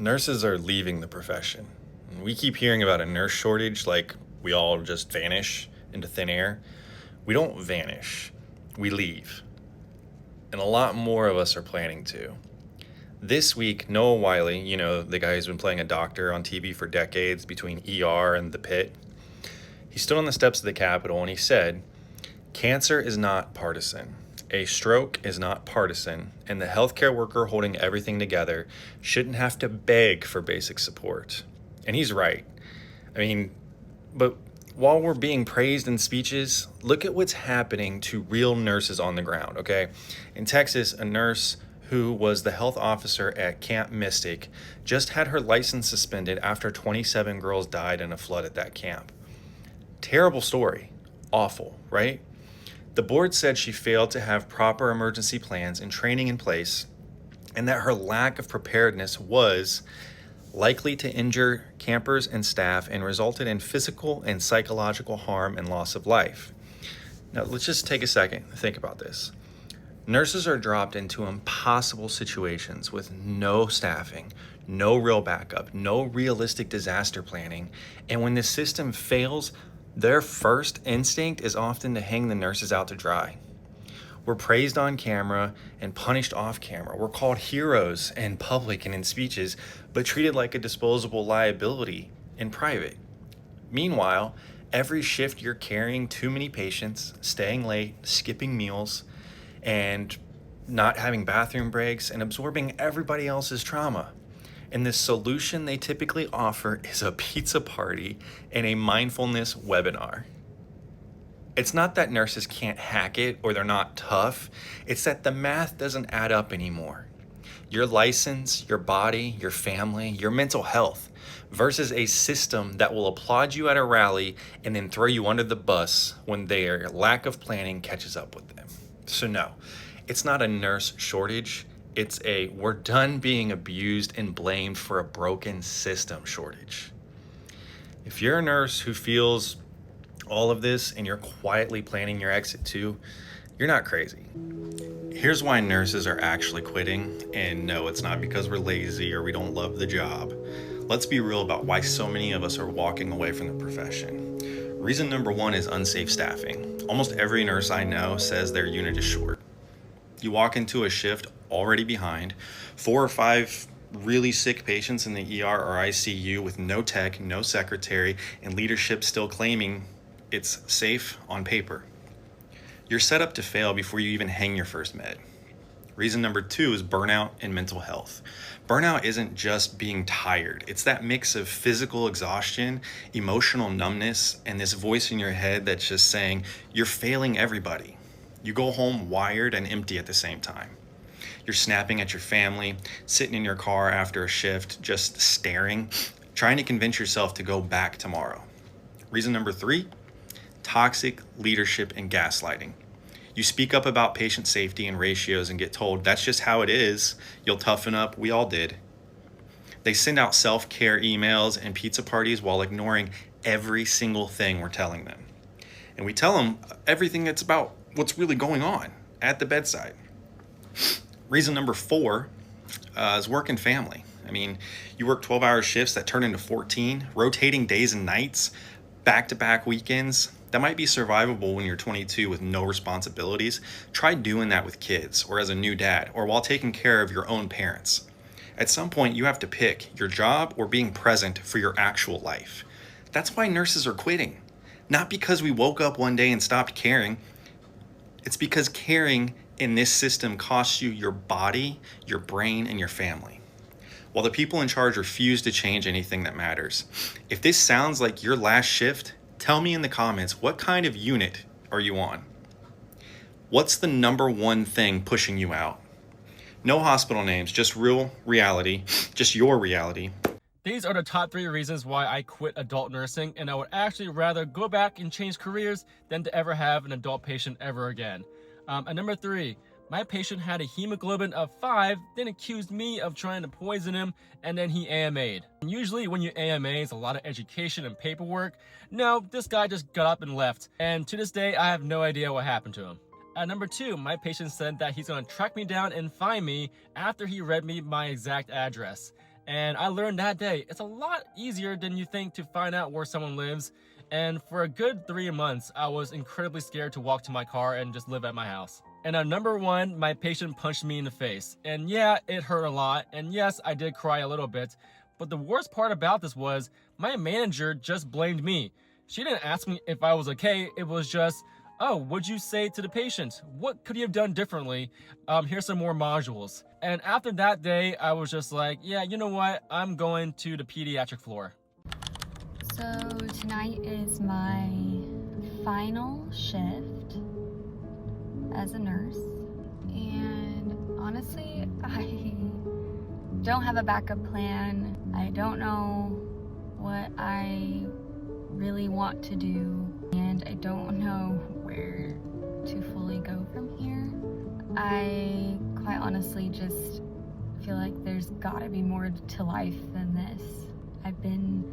Nurses are leaving the profession. We keep hearing about a nurse shortage like we all just vanish into thin air. We don't vanish, we leave. And a lot more of us are planning to. This week, Noah Wiley, the guy who's been playing a doctor on TV for decades between ER and the pit, he stood on the steps of the Capitol and he said, "Cancer is not partisan. A stroke is not partisan, and the healthcare worker holding everything together shouldn't have to beg for basic support." And he's right. But while we're being praised in speeches, look at what's happening to real nurses on the ground, okay? In Texas, a nurse who was the health officer at Camp Mystic just had her license suspended after 27 girls died in a flood at that camp. Terrible story. Awful, right? The board said she failed to have proper emergency plans and training in place, and that her lack of preparedness was likely to injure campers and staff and resulted in physical and psychological harm and loss of life. Now, let's just take a second and think about this. Nurses are dropped into impossible situations with no staffing, no real backup, no realistic disaster planning, and when the system fails, their first instinct is often to hang the nurses out to dry. We're praised on camera and punished off camera. We're called heroes in public and in speeches, but treated like a disposable liability in private. Meanwhile, every shift you're carrying too many patients, staying late, skipping meals, and not having bathroom breaks and absorbing everybody else's trauma. And the solution they typically offer is a pizza party and a mindfulness webinar. It's not that nurses can't hack it or they're not tough. It's that the math doesn't add up anymore. Your license, your body, your family, your mental health versus a system that will applaud you at a rally and then throw you under the bus when their lack of planning catches up with them. So no, it's not a nurse shortage. It's a we're done being abused and blamed for a broken system shortage. If you're a nurse who feels all of this and you're quietly planning your exit too, you're not crazy. Here's why nurses are actually quitting, and no, it's not because we're lazy or we don't love the job. Let's be real about why so many of us are walking away from the profession. Reason number one is unsafe staffing. Almost every nurse I know says their unit is short. You walk into a shift already behind, 4 or 5 really sick patients in the ER or ICU with no tech, no secretary, and leadership still claiming it's safe on paper. You're set up to fail before you even hang your first med. Reason number 2 is burnout and mental health. Burnout isn't just being tired. It's that mix of physical exhaustion, emotional numbness, and this voice in your head that's just saying, you're failing everybody. You go home wired and empty at the same time. You're snapping at your family, sitting in your car after a shift, just staring, trying to convince yourself to go back tomorrow. Reason number 3, toxic leadership and gaslighting. You speak up about patient safety and ratios and get told that's just how it is. You'll toughen up. We all did. They send out self-care emails and pizza parties while ignoring every single thing we're telling them. And we tell them everything that's about what's really going on at the bedside. Reason number 4 is work and family. You work 12-hour shifts that turn into 14, rotating days and nights, back-to-back weekends. That might be survivable when you're 22 with no responsibilities. Try doing that with kids or as a new dad or while taking care of your own parents. At some point, you have to pick your job or being present for your actual life. That's why nurses are quitting. Not because we woke up one day and stopped caring. It's because caring in this system costs you your body, your brain, and your family. While the people in charge refuse to change anything that matters. If this sounds like your last shift, tell me in the comments, what kind of unit are you on? What's the number one thing pushing you out? No hospital names, just real reality, just your reality. These are the top 3 reasons why I quit adult nursing, and I would actually rather go back and change careers than to ever have an adult patient ever again. And number 3, my patient had a hemoglobin of 5, then accused me of trying to poison him, and then he AMA'd. And usually when you AMA, it's a lot of education and paperwork. No, this guy just got up and left, and to this day, I have no idea what happened to him. At number 2, my patient said that he's going to track me down and find me after he read me my exact address. And I learned that day it's a lot easier than you think to find out where someone lives. And for a good 3 months, I was incredibly scared to walk to my car and just live at my house. And number one, my patient punched me in the face. And yeah, it hurt a lot. And yes, I did cry a little bit. But the worst part about this was my manager just blamed me. She didn't ask me if I was okay. It was just, oh, what'd you say to the patient? What could you have done differently? Here's some more modules. And after that day, I was just like, yeah, you know what? I'm going to the pediatric floor. So tonight is my final shift as a nurse, and honestly, I don't have a backup plan. I don't know what I really want to do, and I don't know where to fully go from here. I quite honestly just feel like there's gotta be more to life than this. I've been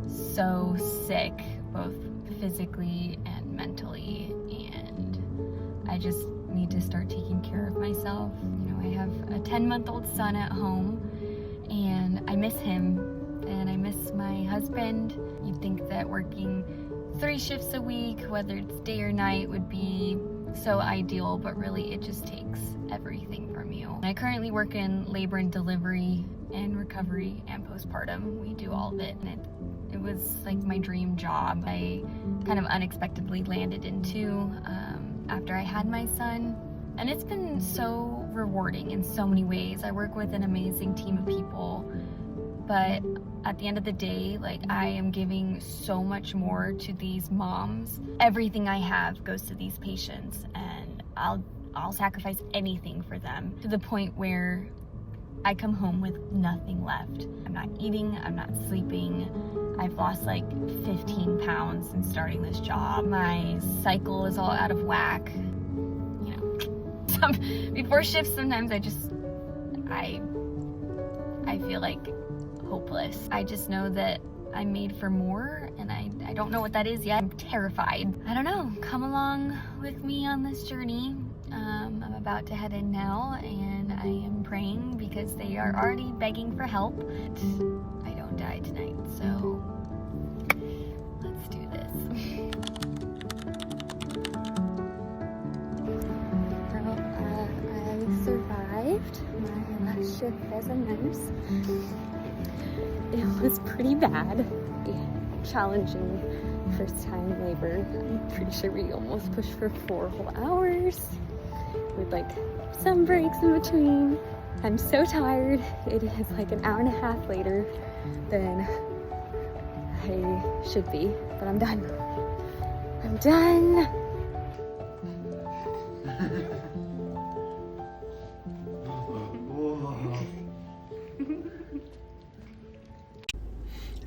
so sick, both physically and mentally, and I just need to start taking care of myself. You know, I have a 10-month-old son at home, and I miss him, and I miss my husband. You'd think that working 3 shifts a week, whether it's day or night, would be so ideal, but really it just takes everything from you. I currently work in labor and delivery and recovery and postpartum. We do all of it, and it was like my dream job. I kind of unexpectedly landed into after I had my son, and it's been so rewarding in so many ways. I work with an amazing team of people, but at the end of the day, like, I am giving so much more to these moms. Everything I have goes to these patients, and I'll sacrifice anything for them, to the point where I come home with nothing left. I'm not eating, I'm not sleeping. I've lost like 15 pounds since starting this job. My cycle is all out of whack. You know, before shifts, sometimes I feel like hopeless. I just know that I'm made for more, and I don't know what that is yet. I'm terrified. I don't know, come along with me on this journey. I'm about to head in now, and I am praying because they are already begging for help. I don't die tonight, so let's do this. Well, I survived my last shift as a nurse. It was pretty bad. Challenging first time labor. I'm pretty sure we almost pushed for 4 whole hours with like some breaks in between. I'm so tired. It is like an hour and a half later than I should be, but I'm done. I'm done.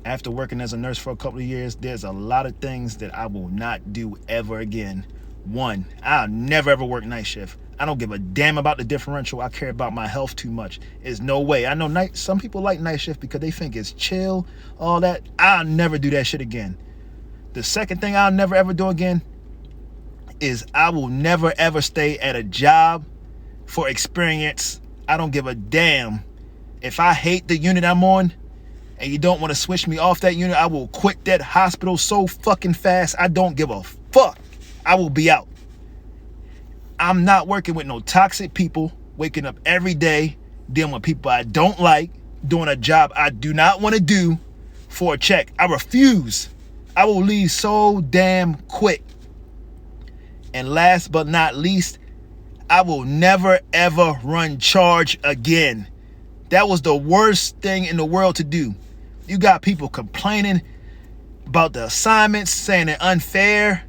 After working as a nurse for a couple of years, there's a lot of things that I will not do ever again. 1, I'll never ever work night shift. I don't give a damn about the differential. I care about my health too much. There's no way. I know some people like night shift because they think it's chill, all that. I'll never do that shit again. The second thing I'll never ever do again is I will never ever stay at a job for experience. I don't give a damn. If I hate the unit I'm on and you don't want to switch me off that unit, I will quit that hospital so fucking fast. I don't give a fuck. I will be out. I'm not working with no toxic people, waking up every day, dealing with people I don't like, doing a job I do not want to do for a check. I refuse. I will leave so damn quick. And last but not least, I will never ever run charge again. That was the worst thing in the world to do. You got people complaining about the assignments, saying they're unfair.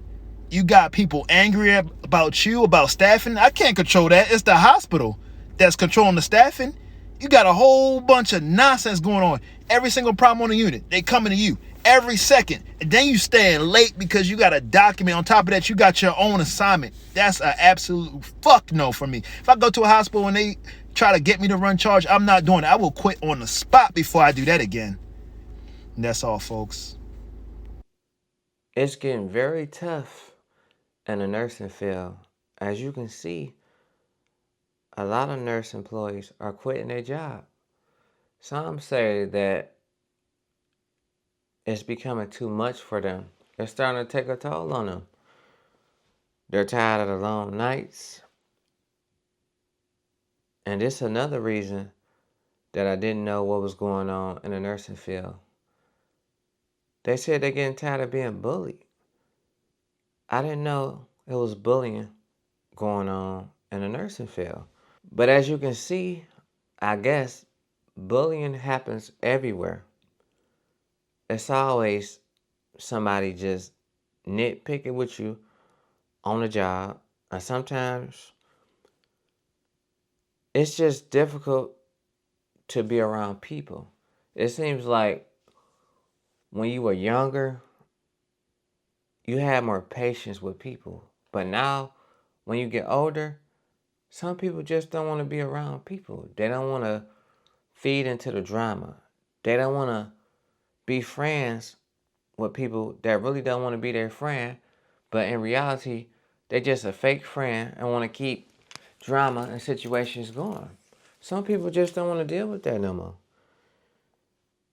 You got people angry about you, about staffing. I can't control that. It's the hospital that's controlling the staffing. You got a whole bunch of nonsense going on. Every single problem on the unit, they coming to you every second. And then you staying late because you got a document. On top of that, you got your own assignment. That's an absolute fuck no for me. If I go to a hospital and they try to get me to run charge, I'm not doing it. I will quit on the spot before I do that again. And that's all, folks. It's getting very tough in the nursing field. As you can see, a lot of nurse employees are quitting their job. Some say that it's becoming too much for them. It's starting to take a toll on them. They're tired of the long nights. And this is another reason that I didn't know what was going on in the nursing field. They said they're getting tired of being bullied. I didn't know it was bullying going on in the nursing field. But as you can see, I guess bullying happens everywhere. It's always somebody just nitpicking with you on the job. And sometimes it's just difficult to be around people. It seems like when you were younger, you had more patience with people. But now, when you get older, some people just don't want to be around people. They don't want to feed into the drama. They don't want to be friends with people that really don't want to be their friend. But in reality, they're just a fake friend and want to keep drama and situations going. Some people just don't want to deal with that no more.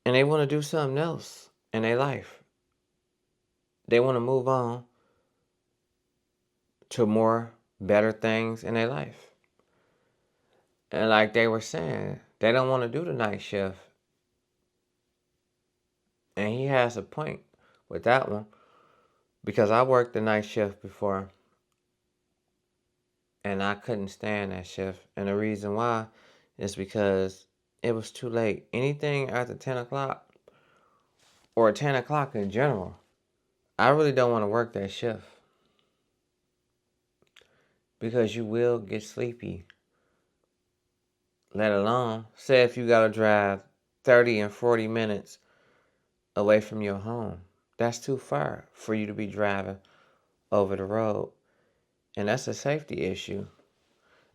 And they want to do something else in their life. They want to move on to more better things in their life. And like they were saying, they don't want to do the night shift. And he has a point with that one because I worked the night shift before and I couldn't stand that shift. And the reason why is because it was too late. Anything after 10 o'clock or 10 o'clock in general, I really don't want to work that shift because you will get sleepy. Let alone, say if you got to drive 30 and 40 minutes away from your home. That's too far for you to be driving over the road. And that's a safety issue.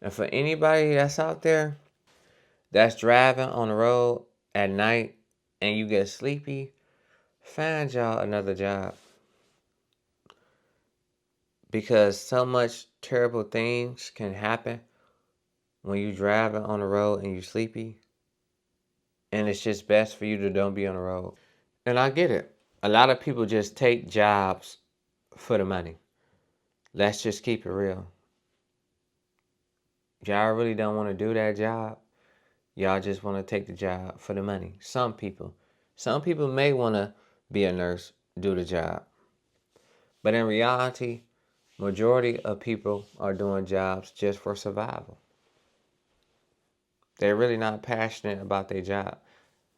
And for anybody that's out there that's driving on the road at night and you get sleepy, find y'all another job. Because so much terrible things can happen when you driving on the road and you sleepy. And it's just best for you to don't be on the road. And I get it. A lot of people just take jobs for the money. Let's just keep it real. Y'all really don't want to do that job. Y'all just want to take the job for the money. Some people. Some people may want to be a nurse, do the job. But in reality, majority of people are doing jobs just for survival. They're really not passionate about their job.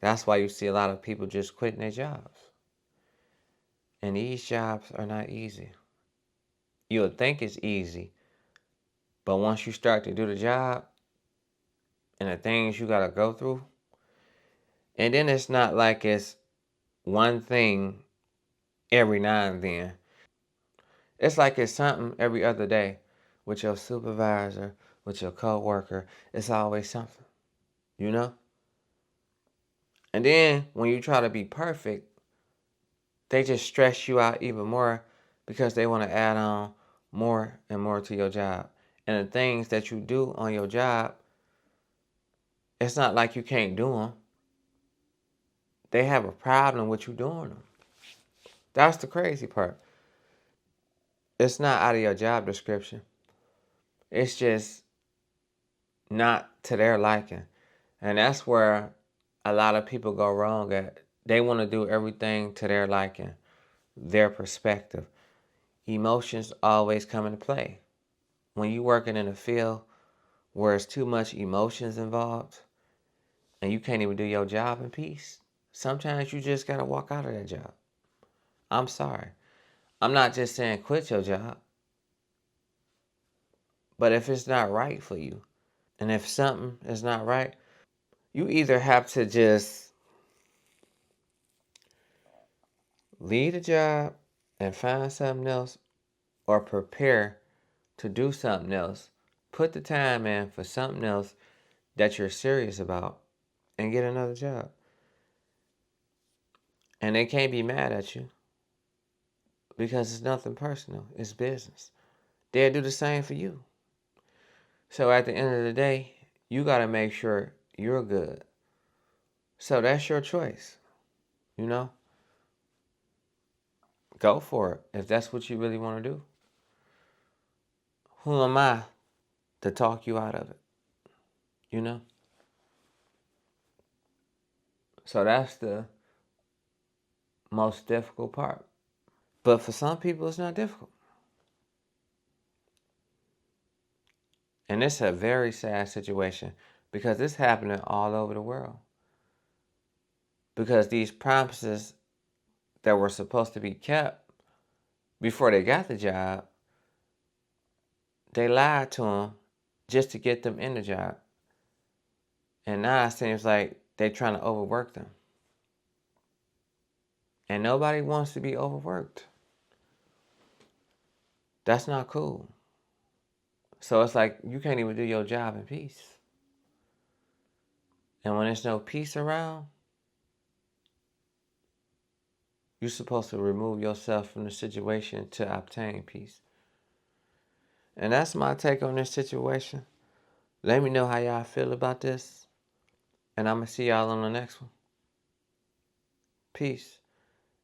That's why you see a lot of people just quitting their jobs. And these jobs are not easy. You would think it's easy, but once you start to do the job and the things you got to go through, and then it's not like it's one thing every now and then. It's like it's something every other day with your supervisor, with your coworker. It's always something, you know? And then when you try to be perfect, they just stress you out even more because they want to add on more and more to your job. And the things that you do on your job, it's not like you can't do them. They have a problem with you doing them. That's the crazy part. It's not out of your job description. It's just not to their liking. And that's where a lot of people go wrong at. They want to do everything to their liking, their perspective. Emotions always come into play. When you're working in a field where there's too much emotions involved and you can't even do your job in peace, sometimes you just got to walk out of that job. I'm sorry. I'm not just saying quit your job. But if it's not right for you, and if something is not right, you either have to just leave the job and find something else or prepare to do something else. Put the time in for something else that you're serious about and get another job. And they can't be mad at you because it's nothing personal. It's business. They'll do the same for you. So at the end of the day, you got to make sure you're good. So that's your choice, you know? Go for it if that's what you really want to do. Who am I to talk you out of it, you know? So that's the most difficult part. But for some people, it's not difficult. And it's a very sad situation because it's happening all over the world. Because these promises that were supposed to be kept before they got the job, they lied to them just to get them in the job. And now it seems like they're trying to overwork them. And nobody wants to be overworked. That's not cool. So it's like you can't even do your job in peace. And when there's no peace around, you're supposed to remove yourself from the situation to obtain peace. And that's my take on this situation. Let me know how y'all feel about this. And I'm going to see y'all on the next one. Peace.